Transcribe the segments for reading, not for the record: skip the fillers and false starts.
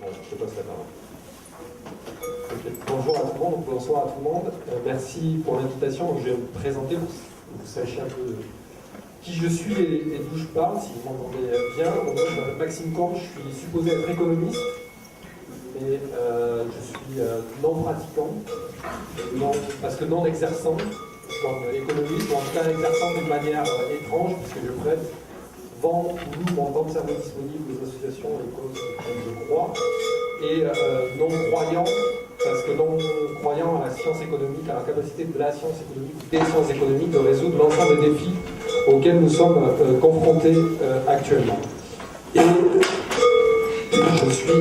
Bon, je passe la parole. Okay. Bonjour à tout le monde, bonsoir à tout le monde. Merci pour l'invitation. Je vais me présenter pour que vous sachiez un peu qui je suis et d'où je parle, si vous m'entendez bien. Donc, je m'appelle Maxime Combe, je suis supposé être économiste, mais je suis non pratiquant, parce que non exerçant, comme économiste, ou en tout cas exerçant d'une manière étrange, puisque je prête, vends ou loue mon temps de cerveau disponible aux associations et causes auxquelles je crois, et non croyant, parce que non croyant à la science économique, à la capacité de la science économique, des sciences économiques, de résoudre l'ensemble des défis auxquels nous sommes confrontés actuellement. Et je suis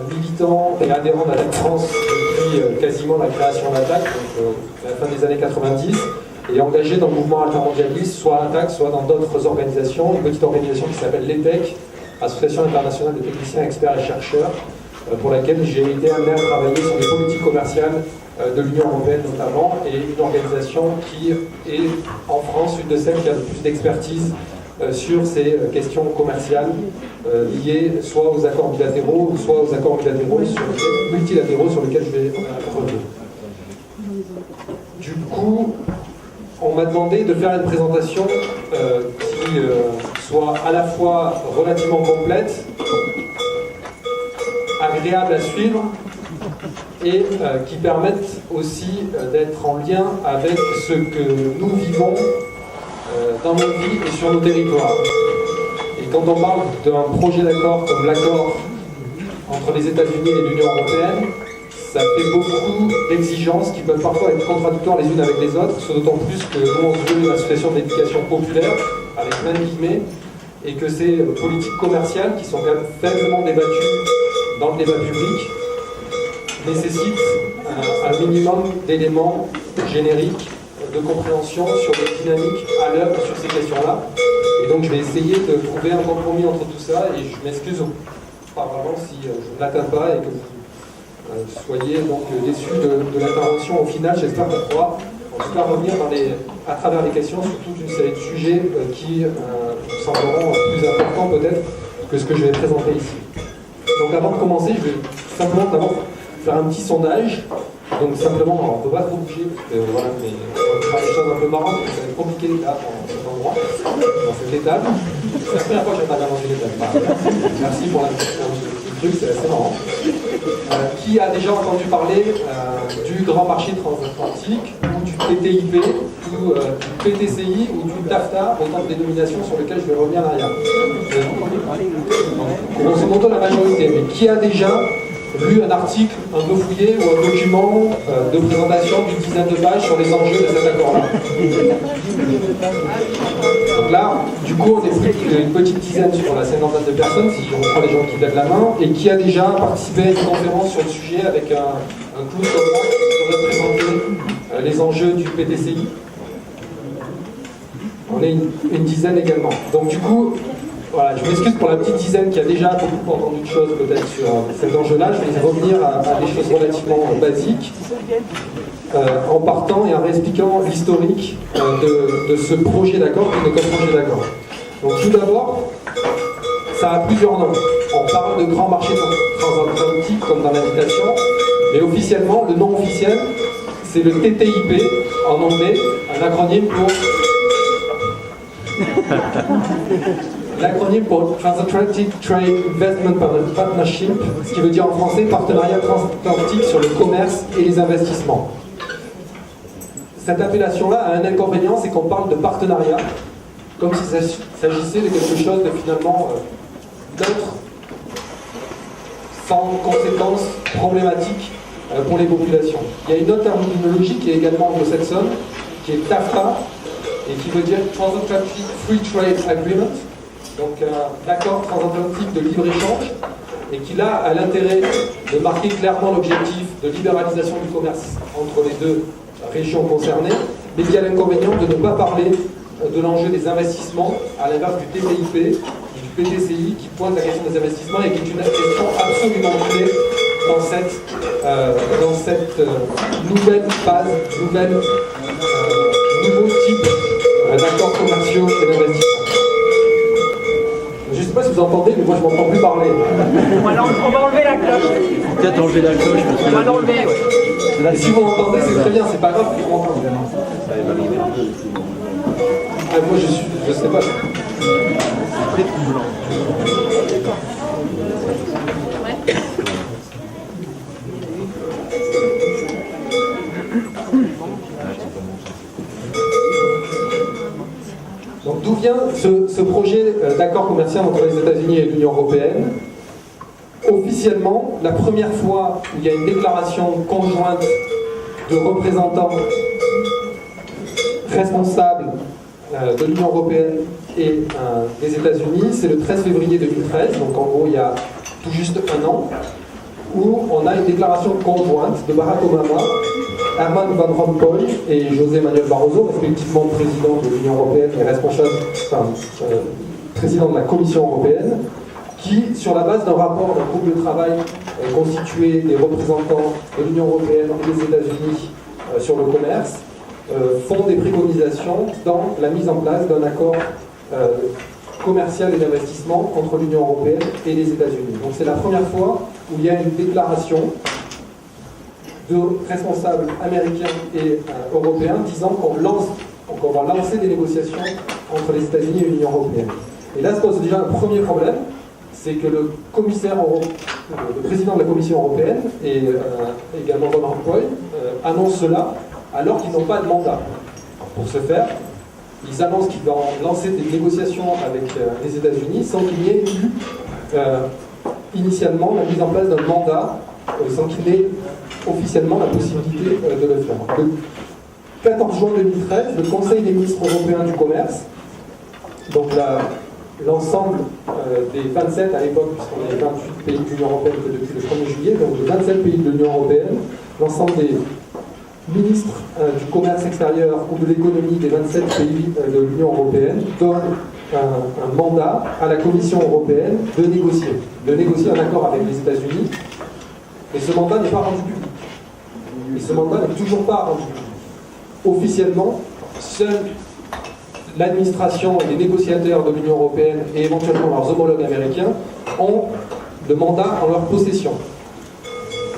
militant et adhérent d'Attaque France depuis quasiment la création d'Attaque, donc la fin des années 90, et engagé dans le mouvement altermondialiste, soit à Attaque, soit dans d'autres organisations, une petite organisation qui s'appelle l'ETEC, Association internationale de techniciens, experts et chercheurs, pour laquelle j'ai été amené à travailler sur les politiques commerciales de l'Union européenne notamment, et une organisation qui est en France une de celles qui a le plus d'expertise sur ces questions commerciales liées soit aux accords bilatéraux, soit aux accords multilatéraux sur lesquels je vais revenir. Du coup, on m'a demandé de faire une présentation qui soit à la fois relativement complète, agréable à suivre et qui permettent aussi d'être en lien avec ce que nous vivons dans nos vies et sur nos territoires. Et quand on parle d'un projet d'accord comme l'accord entre les États-Unis et l'Union européenne, ça fait beaucoup d'exigences qui peuvent parfois être contradictoires les unes avec les autres, d'autant plus que nous on se veut une association d'éducation populaire, avec plein de guillemets, et que ces politiques commerciales qui sont quand même faiblement débattues dans le débat public nécessitent un minimum d'éléments génériques de compréhension sur les dynamiques à l'œuvre sur ces questions-là. Et donc je vais essayer de trouver un compromis entre tout ça, et je m'excuse auparavant si je ne l'atteins pas et que vous soyez donc déçus de l'intervention au final. J'espère qu'on pourra en tout cas revenir à travers les questions sur toute une série de sujets qui vous sembleront plus importants peut-être que ce que je vais présenter ici. Donc avant de commencer, je vais simplement d'abord faire un petit sondage. Donc simplement, on ne peut pas trop bouger, parce que voilà, mais on va faire des choses un peu marrantes, parce que ça va être compliqué là, dans cet endroit, dans cette étape. C'est la première fois que j'interviens dans une étape. Merci pour la truc, c'est assez marrant. Qui a déjà entendu parler du grand marché transatlantique, ou du TTIP, ou du PTCI, ou du TAFTA, autant de dénominations sur lesquelles je vais revenir derrière. Grosso modo la majorité, mais qui a déjà lu un article un peu fouillé ou un document de présentation d'une dizaine de pages sur les enjeux de cet accord-là. Donc là, du coup, on est plus qu'une petite dizaine sur la cinquantaine de personnes, si on prend les gens qui lèvent la main, et qui a déjà participé à une conférence sur le sujet avec un clown comme moi qui devrait présenter les enjeux du PTCI. On est une dizaine également. Donc du coup, voilà, je m'excuse pour la petite dizaine qui a déjà beaucoup entendu de choses peut-être sur cet enjeu-là. Je vais revenir à des choses relativement basiques, en partant et en réexpliquant l'historique de ce projet d'accord qui n'est qu'un projet d'accord. Donc tout d'abord, ça a plusieurs noms. On parle de grand marché transatlantique comme dans l'invitation, mais officiellement, le nom officiel, c'est le TTIP en anglais, un acronyme pour... L'acronyme pour Transatlantic Trade Investment Partnership, ce qui veut dire en français partenariat transatlantique sur le commerce et les investissements. Cette appellation-là a un inconvénient, c'est qu'on parle de partenariat, comme s'il s'agissait de quelque chose de finalement neutre, sans conséquences problématiques pour les populations. Il y a une autre terminologie qui est également anglo-saxonne, qui est TAFTA, et qui veut dire Transatlantic Free Trade Agreement, donc un accord transatlantique de libre-échange, et qui là a l'intérêt de marquer clairement l'objectif de libéralisation du commerce entre les deux régions concernées, mais qui a l'inconvénient de ne pas parler de l'enjeu des investissements, à l'inverse du TTIP et du PTCI qui pointe la question des investissements et qui est une question absolument clé dans cette nouvelle phase, nouveau type d'accords commerciaux et d'investissement. Je ne sais pas si vous entendez, mais moi je m'entends plus parler. On va enlever la cloche. Peut-être enlever la cloche. Parce que On va l'enlever, ouais. Et si vous m'entendez, c'est très bien, c'est pas grave que vous m'entendez. Ah, moi je sais pas. très troublant. Donc d'où vient ce projet d'accord commercial entre les États-Unis et l'Union européenne? Officiellement, la première fois où il y a une déclaration conjointe de représentants responsables de l'Union européenne et des États-Unis, c'est le 13 février 2013, donc en gros il y a tout juste un an, où on a une déclaration conjointe de Barack Obama, Herman Van Rompuy et José Manuel Barroso, respectivement président de l'Union européenne et président de la Commission européenne, qui, sur la base d'un rapport d'un groupe de travail constitué des représentants de l'Union européenne et des États-Unis sur le commerce, font des préconisations dans la mise en place d'un accord commercial et d'investissement entre l'Union européenne et les États-Unis. Donc c'est la première fois où il y a une déclaration de responsables américains et européens disant qu'on va lancer des négociations entre les États-Unis et l'Union européenne. Et là se pose déjà un premier problème, c'est que le président de la Commission européenne et également Van Rompuy annoncent cela alors qu'ils n'ont pas de mandat. Pour ce faire, ils annoncent qu'ils vont lancer des négociations avec les États-Unis sans qu'il y ait eu initialement la mise en place d'un mandat, sans qu'il ait officiellement la possibilité de le faire. Le 14 juin 2013, le Conseil des ministres européens du commerce, donc l'ensemble des 27 à l'époque, puisqu'on est 28 pays de l'Union européenne que depuis le 1er juillet, donc les 27 pays de l'Union européenne, l'ensemble des ministres du commerce extérieur ou de l'économie des 27 pays de l'Union européenne donne un mandat à la Commission européenne de négocier un accord avec les États-Unis, et ce mandat n'est pas rendu public. Et ce mandat n'est toujours pas rendu public. Officiellement, seule l'administration et les négociateurs de l'Union européenne et éventuellement leurs homologues américains ont le mandat en leur possession,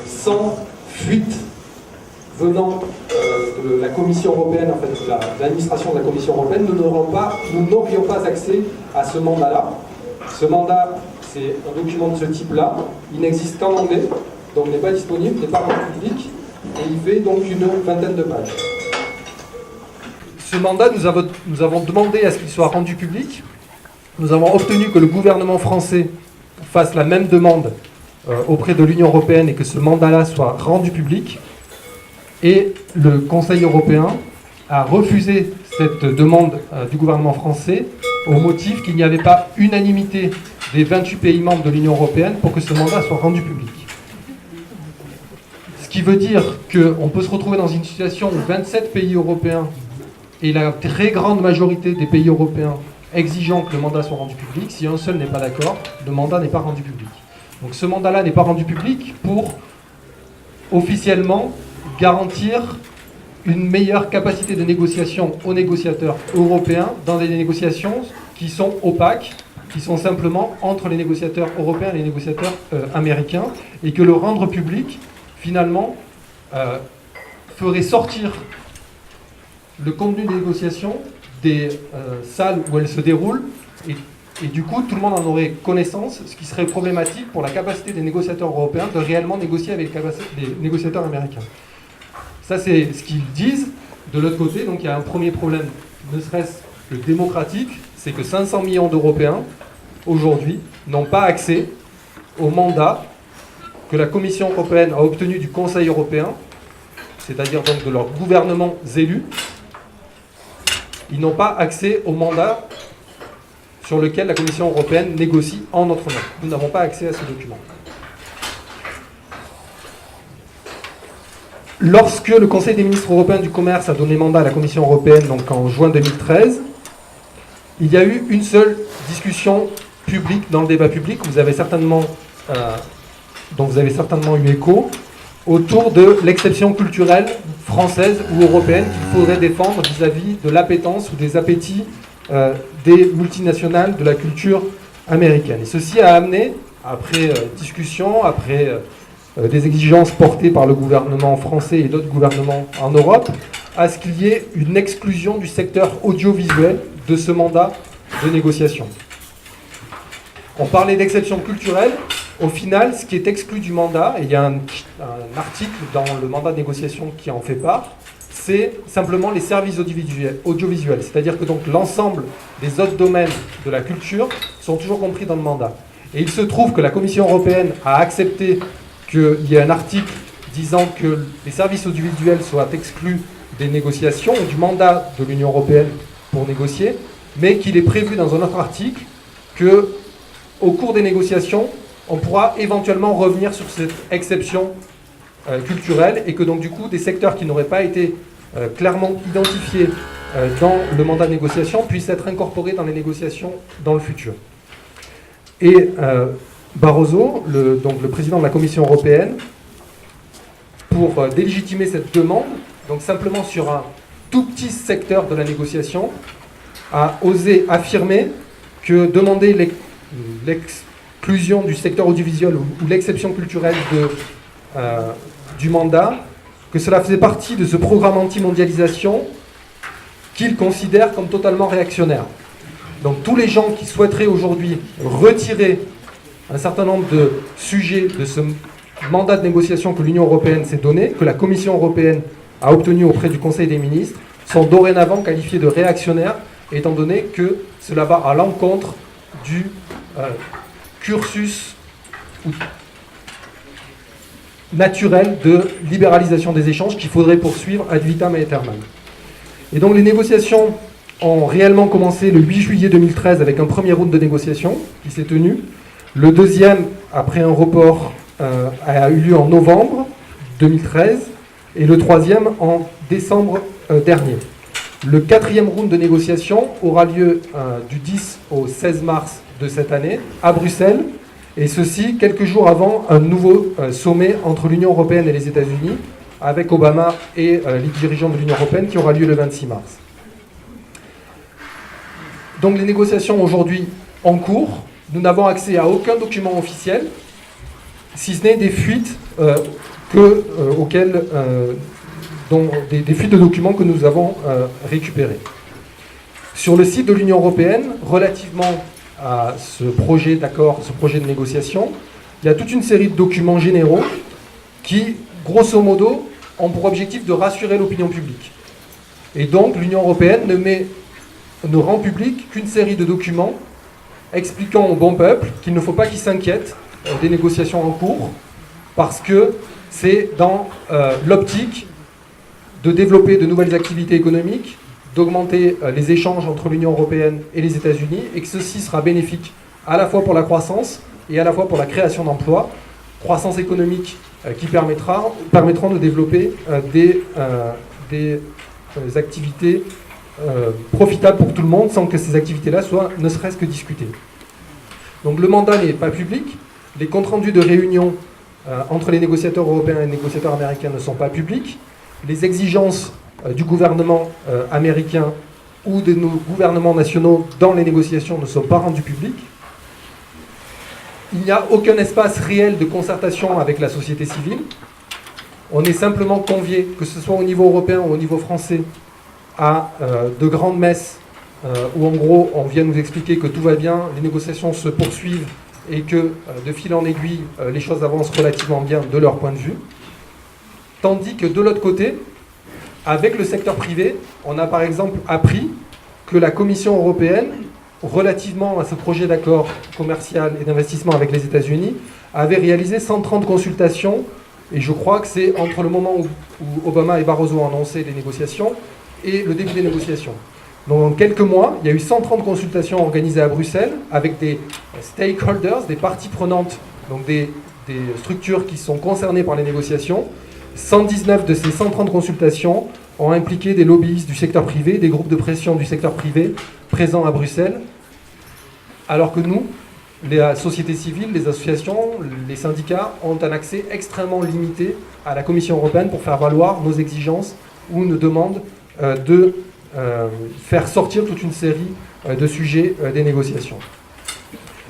sans fuite venant de la Commission européenne, en fait, de l'administration de la Commission européenne. Nous n'aurions pas accès à ce mandat-là. Ce mandat, c'est un document de ce type-là. Il n'existe qu'en anglais, donc n'est pas disponible, n'est pas rendu public, et il fait donc une vingtaine de pages. Ce mandat, nous avons demandé à ce qu'il soit rendu public. Nous avons obtenu que le gouvernement français fasse la même demande auprès de l'Union européenne et que ce mandat-là soit rendu public. Et le Conseil européen a refusé cette demande du gouvernement français au motif qu'il n'y avait pas unanimité des 28 pays membres de l'Union européenne pour que ce mandat soit rendu public. Ce qui veut dire qu'on peut se retrouver dans une situation où 27 pays européens et la très grande majorité des pays européens exigeant que le mandat soit rendu public, si un seul n'est pas d'accord, le mandat n'est pas rendu public. Donc ce mandat-là n'est pas rendu public pour officiellement garantir une meilleure capacité de négociation aux négociateurs européens dans des négociations qui sont opaques, qui sont simplement entre les négociateurs européens et les négociateurs américains, et que le rendre public, finalement, ferait sortir le contenu des négociations des salles où elles se déroulent, et du coup tout le monde en aurait connaissance, ce qui serait problématique pour la capacité des négociateurs européens de réellement négocier avec les négociateurs américains. Ça, c'est ce qu'ils disent. De l'autre côté, donc il y a un premier problème, ne serait-ce que démocratique, c'est que 500 millions d'Européens, aujourd'hui, n'ont pas accès au mandat que la Commission européenne a obtenu du Conseil européen, c'est-à-dire donc de leurs gouvernements élus. Ils n'ont pas accès au mandat sur lequel la Commission européenne négocie en notre nom. Nous n'avons pas accès à ce document. Lorsque le Conseil des ministres européens du commerce a donné mandat à la Commission européenne, donc en juin 2013, il y a eu une seule discussion publique dans le débat public, dont vous avez certainement eu écho, autour de l'exception culturelle française ou européenne qu'il faudrait défendre vis-à-vis de l'appétence ou des appétits des multinationales de la culture américaine. Et ceci a amené, après discussion, après des exigences portées par le gouvernement français et d'autres gouvernements en Europe, à ce qu'il y ait une exclusion du secteur audiovisuel de ce mandat de négociation. On parlait d'exception culturelle. Au final, ce qui est exclu du mandat, et il y a un article dans le mandat de négociation qui en fait part, c'est simplement les services audiovisuels. C'est-à-dire que donc l'ensemble des autres domaines de la culture sont toujours compris dans le mandat. Et il se trouve que la Commission européenne a accepté qu'il y ait un article disant que les services audiovisuels soient exclus des négociations, du mandat de l'Union européenne pour négocier, mais qu'il est prévu dans un autre article que, au cours des négociations, on pourra éventuellement revenir sur cette exception culturelle et que donc du coup des secteurs qui n'auraient pas été clairement identifiés dans le mandat de négociation puissent être incorporés dans les négociations dans le futur. Et Barroso, donc le président de la Commission européenne, pour délégitimer cette demande, donc simplement sur un tout petit secteur de la négociation, a osé affirmer que demander l'exclusion du secteur audiovisuel ou l'exception culturelle du mandat, que cela faisait partie de ce programme anti-mondialisation qu'il considère comme totalement réactionnaire. Donc tous les gens qui souhaiteraient aujourd'hui retirer un certain nombre de sujets de ce mandat de négociation que l'Union européenne s'est donné, que la Commission européenne a obtenu auprès du Conseil des ministres, sont dorénavant qualifiés de réactionnaires, étant donné que cela va à l'encontre du cursus naturel de libéralisation des échanges qu'il faudrait poursuivre ad vitam aeternam. Et donc les négociations ont réellement commencé le 8 juillet 2013 avec un premier round de négociations qui s'est tenu. Le deuxième, après un report, a eu lieu en novembre 2013 et le troisième en décembre dernier. Le quatrième round de négociations aura lieu du 10 au 16 mars de cette année à Bruxelles, et ceci quelques jours avant un nouveau sommet entre l'Union européenne et les États-Unis, avec Obama et les dirigeants de l'Union européenne, qui aura lieu le 26 mars. Donc les négociations aujourd'hui en cours, nous n'avons accès à aucun document officiel, si ce n'est des fuites des fuites de documents que nous avons récupérés. Sur le site de l'Union européenne, relativement à ce projet d'accord, ce projet de négociation, il y a toute une série de documents généraux qui, grosso modo, ont pour objectif de rassurer l'opinion publique. Et donc, l'Union européenne ne rend public qu'une série de documents expliquant au bon peuple qu'il ne faut pas qu'il s'inquiète des négociations en cours, parce que c'est dans l'optique de développer de nouvelles activités économiques, d'augmenter les échanges entre l'Union européenne et les États-Unis, et que ceci sera bénéfique à la fois pour la croissance et à la fois pour la création d'emplois, croissance économique qui permettront de développer des activités profitables pour tout le monde, sans que ces activités-là soient ne serait-ce que discutées. Donc le mandat n'est pas public, les comptes rendus de réunion entre les négociateurs européens et les négociateurs américains ne sont pas publics, les exigences du gouvernement américain ou de nos gouvernements nationaux dans les négociations ne sont pas rendues publiques. Il n'y a aucun espace réel de concertation avec la société civile. On est simplement convié, que ce soit au niveau européen ou au niveau français, à de grandes messes où en gros on vient nous expliquer que tout va bien, les négociations se poursuivent et que de fil en aiguille les choses avancent relativement bien de leur point de vue. Tandis que de l'autre côté, avec le secteur privé, on a par exemple appris que la Commission européenne, relativement à ce projet d'accord commercial et d'investissement avec les États-Unis, avait réalisé 130 consultations, et je crois que c'est entre le moment où Obama et Barroso ont annoncé les négociations et le début des négociations. Donc en quelques mois, il y a eu 130 consultations organisées à Bruxelles avec des stakeholders, des parties prenantes, donc des structures qui sont concernées par les négociations. 119 de ces 130 consultations ont impliqué des lobbyistes du secteur privé, des groupes de pression du secteur privé présents à Bruxelles, alors que nous, la société civile, les associations, les syndicats ont un accès extrêmement limité à la Commission européenne pour faire valoir nos exigences ou nos demandes de faire sortir toute une série de sujets des négociations.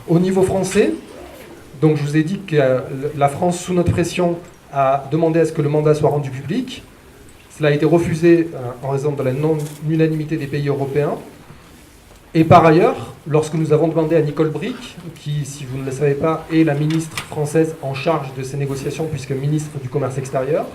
Au niveau français, donc je vous ai dit que la France, sous notre pression, a demandé à ce que le mandat soit rendu public. Cela a été refusé en raison de la non-unanimité des pays européens. Et par ailleurs, lorsque nous avons demandé à Nicole Bricq, qui, si vous ne le savez pas, est la ministre française en charge de ces négociations, puisque ministre du Commerce extérieur,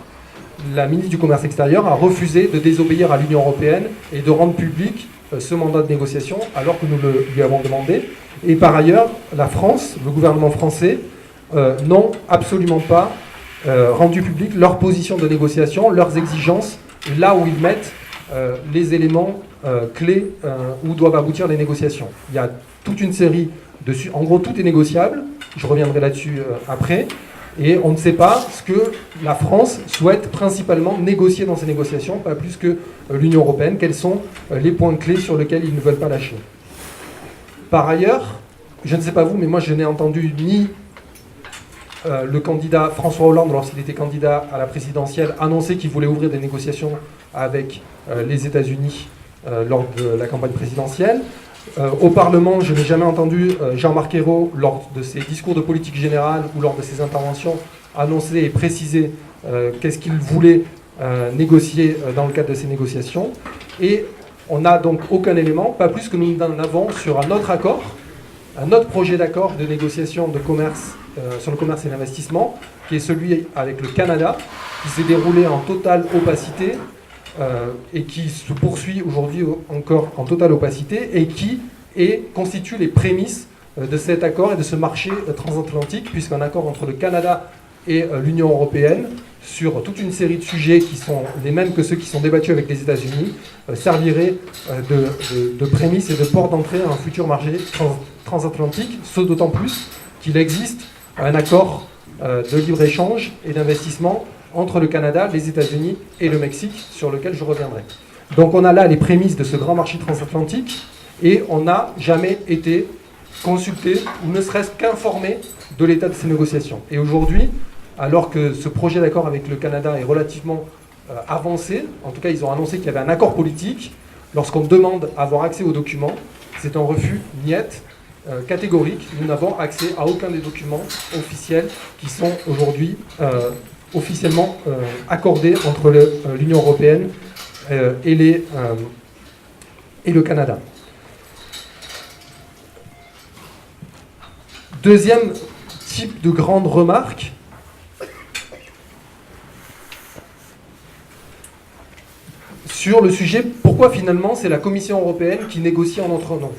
la ministre du Commerce extérieur a refusé de désobéir à l'Union européenne et de rendre public ce mandat de négociation, alors que nous lui avons demandé. Et par ailleurs, la France, le gouvernement français, n'ont absolument pas rendu public leur position de négociation, leurs exigences, là où ils mettent les éléments clés où doivent aboutir les négociations. Il y a toute une série de... En gros, tout est négociable, je reviendrai là-dessus après, et on ne sait pas ce que la France souhaite principalement négocier dans ces négociations, pas plus que l'Union européenne, quels sont les points clés sur lesquels ils ne veulent pas lâcher. Par ailleurs, je ne sais pas vous, mais moi je n'ai entendu ni le candidat François Hollande, lorsqu'il était candidat à la présidentielle, annoncer qu'il voulait ouvrir des négociations avec les États-Unis lors de la campagne présidentielle. Au Parlement, je n'ai jamais entendu Jean-Marc Ayrault, lors de ses discours de politique générale ou lors de ses interventions, annoncer et préciser qu'est-ce qu'il voulait négocier dans le cadre de ces négociations. Et on n'a donc aucun élément, pas plus que nous n'en avons sur un autre accord, un autre projet d'accord de négociation de commerce sur le commerce et l'investissement, qui est celui avec le Canada, qui s'est déroulé en totale opacité et qui se poursuit aujourd'hui encore en totale opacité et qui constitue les prémices de cet accord et de ce marché transatlantique, puisqu'un accord entre le Canada et l'Union européenne sur toute une série de sujets qui sont les mêmes que ceux qui sont débattus avec les États-Unis servirait de prémisse et de port d'entrée à un futur marché transatlantique, ce d'autant plus qu'il existe un accord de libre-échange et d'investissement entre le Canada, les États-Unis et le Mexique, sur lequel je reviendrai. Donc on a là les prémices de ce grand marché transatlantique et on n'a jamais été consulté ou ne serait-ce qu'informé de l'état de ces négociations. Et aujourd'hui, alors que ce projet d'accord avec le Canada est relativement avancé, en tout cas ils ont annoncé qu'il y avait un accord politique, lorsqu'on demande à avoir accès aux documents, c'est un refus niet, catégorique. Nous n'avons accès à aucun des documents officiels qui sont aujourd'hui officiellement accordés entre l'Union européenne et le Canada. Deuxième type de grande remarque, sur le sujet pourquoi finalement c'est la Commission européenne qui négocie en notre nom.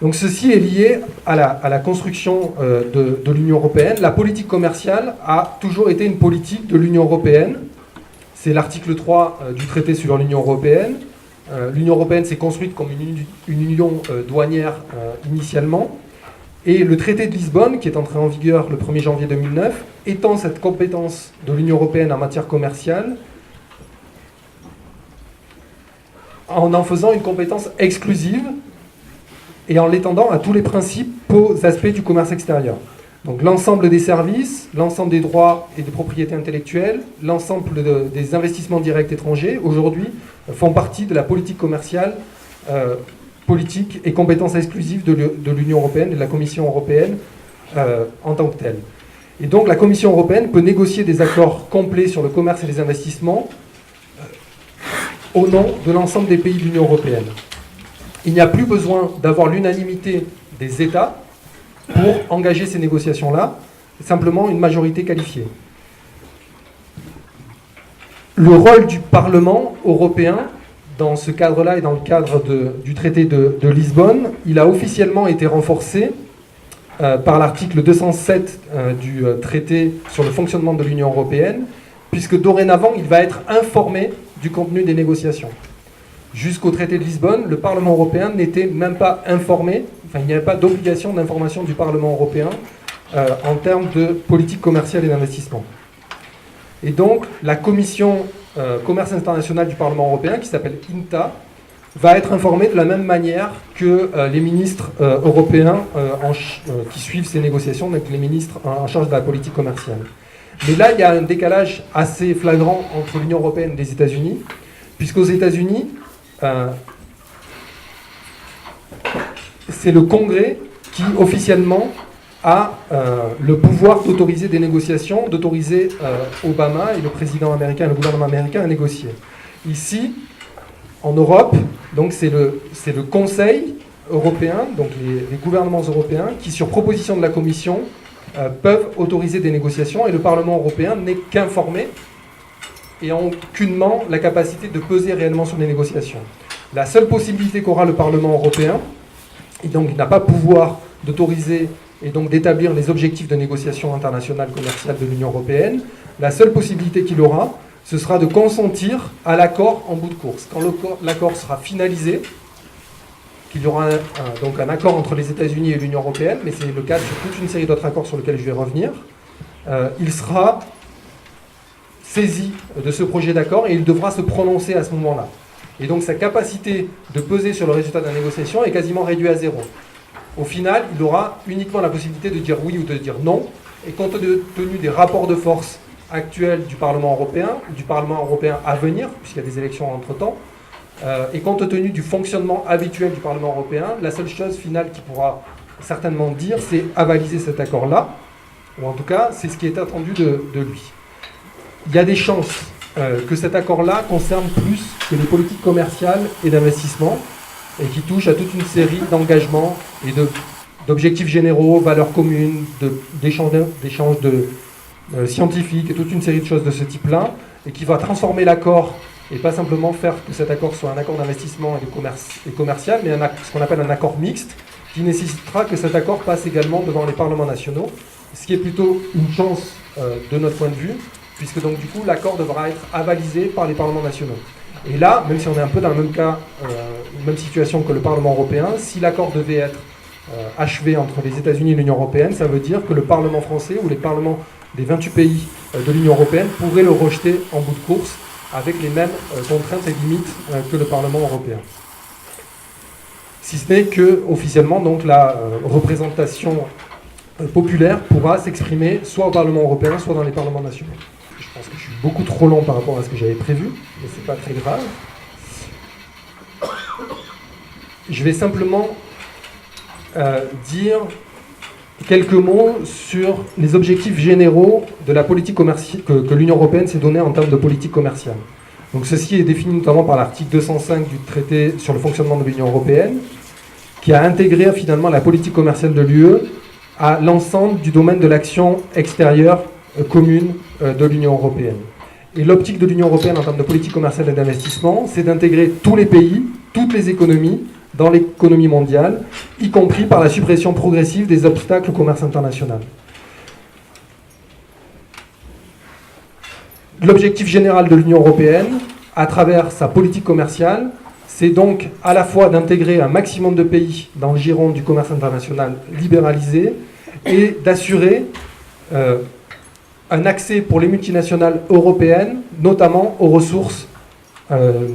Donc ceci est lié à la construction de l'Union européenne. La politique commerciale a toujours été une politique de l'Union européenne. C'est l'article 3 du traité sur l'Union européenne. L'Union européenne s'est construite comme une union douanière initialement. Et le traité de Lisbonne, qui est entré en vigueur le 1er janvier 2009, étend cette compétence de l'Union européenne en matière commerciale en faisant une compétence exclusive et en l'étendant à tous les principaux aspects du commerce extérieur. Donc l'ensemble des services, l'ensemble des droits et des propriétés intellectuelles, l'ensemble des investissements directs étrangers, aujourd'hui, font partie de la politique commerciale, politique et compétence exclusive de l'Union européenne et de la Commission européenne en tant que telle. Et donc la Commission européenne peut négocier des accords complets sur le commerce et les investissements au nom de l'ensemble des pays de l'Union européenne. Il n'y a plus besoin d'avoir l'unanimité des États pour engager ces négociations-là, simplement une majorité qualifiée. Le rôle du Parlement européen, dans ce cadre-là et dans le cadre du traité de Lisbonne, il a officiellement été renforcé par l'article 207 du traité sur le fonctionnement de l'Union européenne, puisque dorénavant, il va être informé du contenu des négociations. Jusqu'au traité de Lisbonne, le Parlement européen n'était même pas informé, enfin il n'y avait pas d'obligation d'information du Parlement européen en termes de politique commerciale et d'investissement. Et donc la commission commerce international du Parlement européen, qui s'appelle INTA, va être informée de la même manière que les ministres européens qui suivent ces négociations, donc les ministres en charge de la politique commerciale. Mais là, il y a un décalage assez flagrant entre l'Union européenne et les États-Unis, puisqu'aux États-Unis, c'est le Congrès qui, officiellement, a le pouvoir d'autoriser des négociations, d'autoriser Obama et le président américain, le gouvernement américain à négocier. Ici, en Europe, donc c'est le Conseil européen, donc les gouvernements européens, qui, sur proposition de la Commission, peuvent autoriser des négociations, et le Parlement européen n'est qu'informé et n'a aucunement la capacité de peser réellement sur les négociations. La seule possibilité qu'aura le Parlement européen, et donc il n'a pas pouvoir d'autoriser et donc d'établir les objectifs de négociation internationale commerciale de l'Union européenne, la seule possibilité qu'il aura, ce sera de consentir à l'accord en bout de course. Quand l'accord sera finalisé, qu'il y aura donc un accord entre les États-Unis et l'Union européenne, mais c'est le cas sur toute une série d'autres accords sur lesquels je vais revenir, il sera saisi de ce projet d'accord et il devra se prononcer à ce moment-là. Et donc sa capacité de peser sur le résultat de la négociation est quasiment réduite à zéro. Au final, il aura uniquement la possibilité de dire oui ou de dire non, et compte tenu des rapports de force actuels du Parlement européen à venir, puisqu'il y a des élections entre-temps, et compte tenu du fonctionnement habituel du Parlement européen, la seule chose finale qu'il pourra certainement dire, c'est avaliser cet accord-là, ou en tout cas, c'est ce qui est attendu de lui. Il y a des chances que cet accord-là concerne plus que les politiques commerciales et d'investissement, et qui touche à toute une série d'engagements et d'objectifs généraux, valeurs communes, d'échanges scientifiques et toute une série de choses de ce type-là, et qui va transformer l'accord et pas simplement faire que cet accord soit un accord d'investissement et commercial, mais ce qu'on appelle un accord mixte, qui nécessitera que cet accord passe également devant les parlements nationaux, ce qui est plutôt une chance de notre point de vue, puisque donc du coup l'accord devra être avalisé par les parlements nationaux. Et là, même si on est un peu dans le même cas, même situation que le Parlement européen, si l'accord devait être achevé entre les États-Unis et l'Union européenne, ça veut dire que le Parlement français ou les parlements des 28 pays de l'Union européenne pourraient le rejeter en bout de course avec les mêmes contraintes et limites que le Parlement européen. Si ce n'est que, officiellement, donc, la représentation populaire pourra s'exprimer soit au Parlement européen, soit dans les parlements nationaux. Je pense que je suis beaucoup trop long par rapport à ce que j'avais prévu, mais ce n'est pas très grave. Je vais simplement dire quelques mots sur les objectifs généraux de la politique commerciale que l'Union européenne s'est donnée en termes de politique commerciale. Donc ceci est défini notamment par l'article 205 du traité sur le fonctionnement de l'Union européenne, qui a intégré finalement la politique commerciale de l'UE à l'ensemble du domaine de l'action extérieure commune de l'Union européenne. Et l'optique de l'Union européenne en termes de politique commerciale et d'investissement, c'est d'intégrer tous les pays, toutes les économies, dans l'économie mondiale, y compris par la suppression progressive des obstacles au commerce international. L'objectif général de l'Union européenne, à travers sa politique commerciale, c'est donc à la fois d'intégrer un maximum de pays dans le giron du commerce international libéralisé et d'assurer un accès pour les multinationales européennes, notamment aux ressources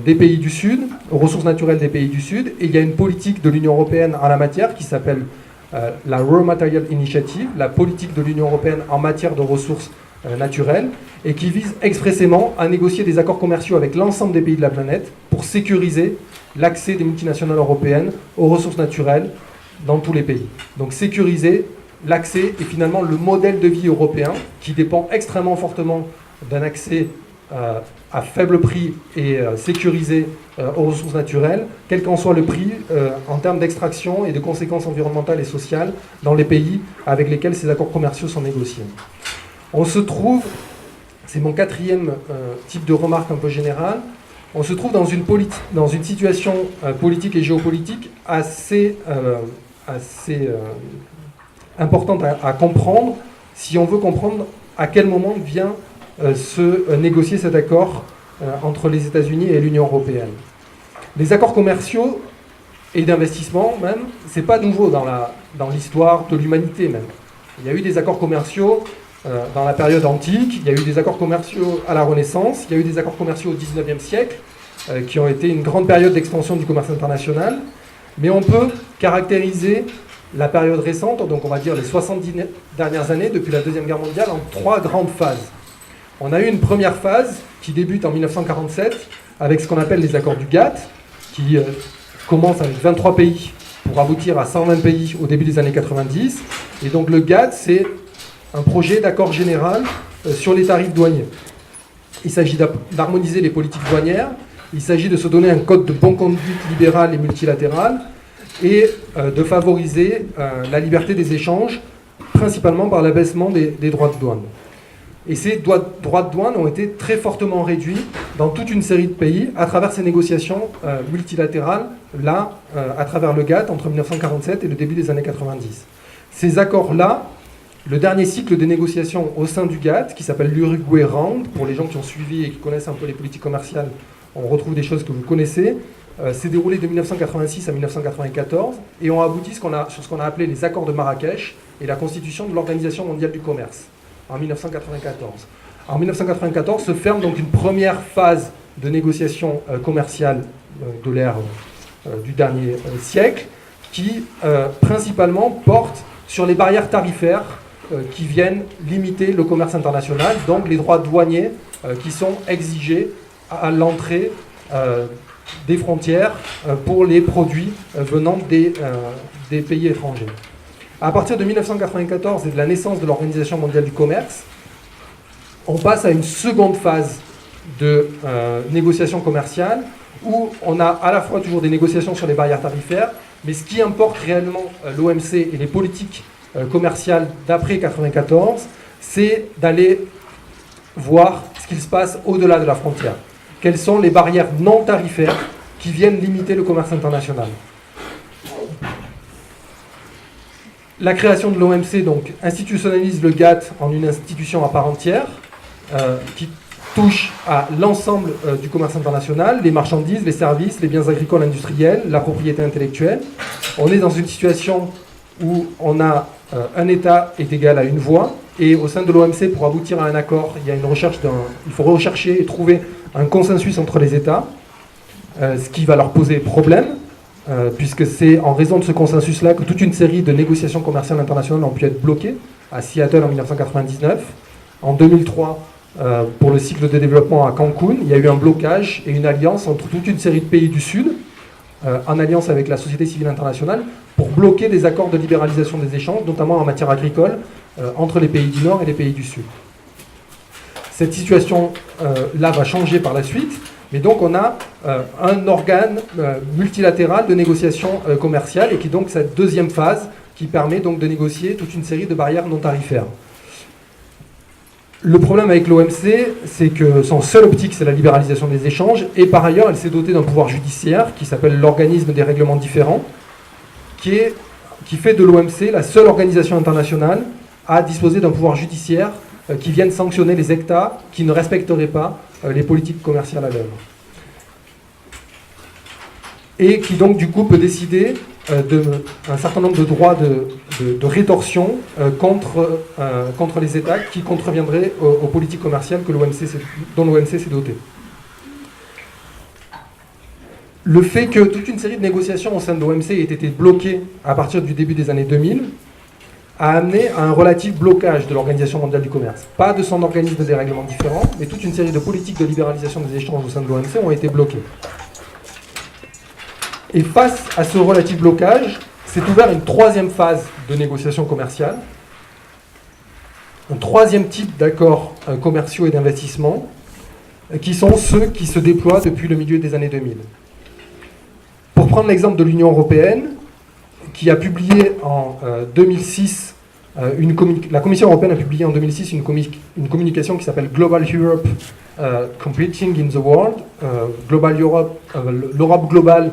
des pays du Sud, aux ressources naturelles des pays du Sud. Et il y a une politique de l'Union européenne en la matière qui s'appelle la Raw Material Initiative, la politique de l'Union européenne en matière de ressources naturelles, et qui vise expressément à négocier des accords commerciaux avec l'ensemble des pays de la planète pour sécuriser l'accès des multinationales européennes aux ressources naturelles dans tous les pays. Donc sécuriser l'accès et finalement le modèle de vie européen qui dépend extrêmement fortement d'un accès à faible prix et sécurisé aux ressources naturelles, quel qu'en soit le prix en termes d'extraction et de conséquences environnementales et sociales dans les pays avec lesquels ces accords commerciaux sont négociés. On se trouve, c'est mon quatrième type de remarque un peu générale, on se trouve dans une situation politique et géopolitique assez importante à comprendre si on veut comprendre à quel moment vient se négocier cet accord entre les États-Unis et l'Union européenne. Les accords commerciaux et d'investissement même, c'est pas nouveau dans l'histoire de l'humanité même. Il y a eu des accords commerciaux dans la période antique, il y a eu des accords commerciaux à la Renaissance, il y a eu des accords commerciaux au XIXe siècle, qui ont été une grande période d'expansion du commerce international, mais on peut caractériser la période récente, donc on va dire les 70 dernières années, depuis la Deuxième Guerre mondiale, en 3 grandes phases. On a eu une première phase qui débute en 1947 avec ce qu'on appelle les accords du GATT, qui commencent avec 23 pays pour aboutir à 120 pays au début des années 90. Et donc le GATT, c'est un projet d'accord général sur les tarifs douaniers. Il s'agit d'harmoniser les politiques douanières, il s'agit de se donner un code de bonne conduite libérale et multilatérale, et de favoriser la liberté des échanges, principalement par l'abaissement des droits de douane. Et ces droits de douane ont été très fortement réduits dans toute une série de pays à travers ces négociations multilatérales, là, à travers le GATT, entre 1947 et le début des années 90. Ces accords-là, le dernier cycle des négociations au sein du GATT, qui s'appelle l'Uruguay Round, pour les gens qui ont suivi et qui connaissent un peu les politiques commerciales, on retrouve des choses que vous connaissez, s'est déroulé de 1986 à 1994 et ont abouti sur ce qu'on a appelé les accords de Marrakech et la constitution de l'Organisation mondiale du commerce en 1994. En 1994 se ferme donc une première phase de négociation commerciale de l'ère du dernier siècle qui principalement porte sur les barrières tarifaires qui viennent limiter le commerce international, donc les droits douaniers qui sont exigés à l'entrée des frontières pour les produits venant des pays étrangers. À partir de 1994 et de la naissance de l'Organisation mondiale du commerce, on passe à une seconde phase de négociation commerciale où on a à la fois toujours des négociations sur les barrières tarifaires, mais ce qui importe réellement l'OMC et les politiques commerciales d'après 1994, c'est d'aller voir ce qu'il se passe au-delà de la frontière. Quelles sont les barrières non tarifaires qui viennent limiter le commerce international. La création de l'OMC donc institutionnalise le GATT en une institution à part entière qui touche à l'ensemble du commerce international, les marchandises, les services, les biens agricoles industriels, la propriété intellectuelle. On est dans une situation où on a un État est égal à une voix, et au sein de l'OMC, pour aboutir à un accord, il faut rechercher et trouver un consensus entre les États, ce qui va leur poser problème, puisque c'est en raison de ce consensus-là que toute une série de négociations commerciales internationales ont pu être bloquées, à Seattle en 1999, en 2003, pour le cycle de développement à Cancun, il y a eu un blocage et une alliance entre toute une série de pays du Sud, en alliance avec la société civile internationale, pour bloquer des accords de libéralisation des échanges, notamment en matière agricole, entre les pays du Nord et les pays du Sud. Cette situation-là va changer par la suite, mais donc on a un organe multilatéral de négociation commerciale, et qui est donc cette deuxième phase qui permet donc de négocier toute une série de barrières non tarifaires. Le problème avec l'OMC, c'est que son seul optique, c'est la libéralisation des échanges, et par ailleurs, elle s'est dotée d'un pouvoir judiciaire qui s'appelle l'organisme des règlements différents, qui fait de l'OMC la seule organisation internationale à disposer d'un pouvoir judiciaire qui vienne sanctionner les États qui ne respecteraient pas les politiques commerciales à l'œuvre. Et qui donc du coup peut décider d'un certain nombre de droits de rétorsion contre les États qui contreviendraient aux politiques commerciales dont l'OMC s'est doté. Le fait que toute une série de négociations au sein de l'OMC ait été bloquées à partir du début des années 2000 a amené à un relatif blocage de l'Organisation mondiale du commerce. Pas de son organisme des règlements différents, mais toute une série de politiques de libéralisation des échanges au sein de l'OMC ont été bloquées. Et face à ce relatif blocage, s'est ouvert une troisième phase de négociation commerciale, un troisième type d'accords commerciaux et d'investissement, qui sont ceux qui se déploient depuis le milieu des années 2000. Pour prendre l'exemple de l'Union européenne, qui a publié en 2006, la Commission européenne a publié en 2006 une communication qui s'appelle Global Europe Competing in the World, Global Europe, l'Europe globale.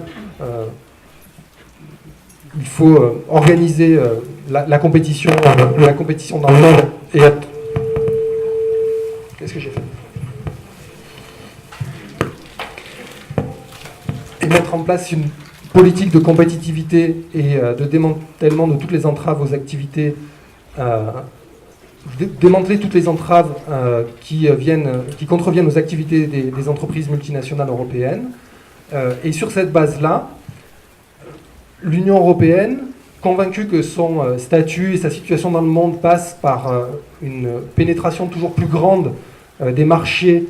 Il faut organiser la compétition dans le monde. Et qu'est-ce que j'ai fait ? Et mettre en place une politique de compétitivité et de démantèlement de toutes les entraves aux activités, démanteler toutes les entraves qui contreviennent aux activités des entreprises multinationales européennes. Et sur cette base-là, l'Union européenne, convaincue que son statut et sa situation dans le monde passent par une pénétration toujours plus grande des marchés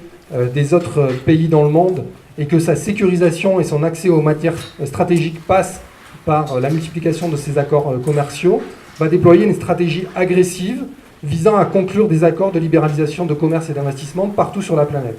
des autres pays dans le monde, et que sa sécurisation et son accès aux matières stratégiques passent par la multiplication de ces accords commerciaux, va déployer une stratégie agressive visant à conclure des accords de libéralisation de commerce et d'investissement partout sur la planète.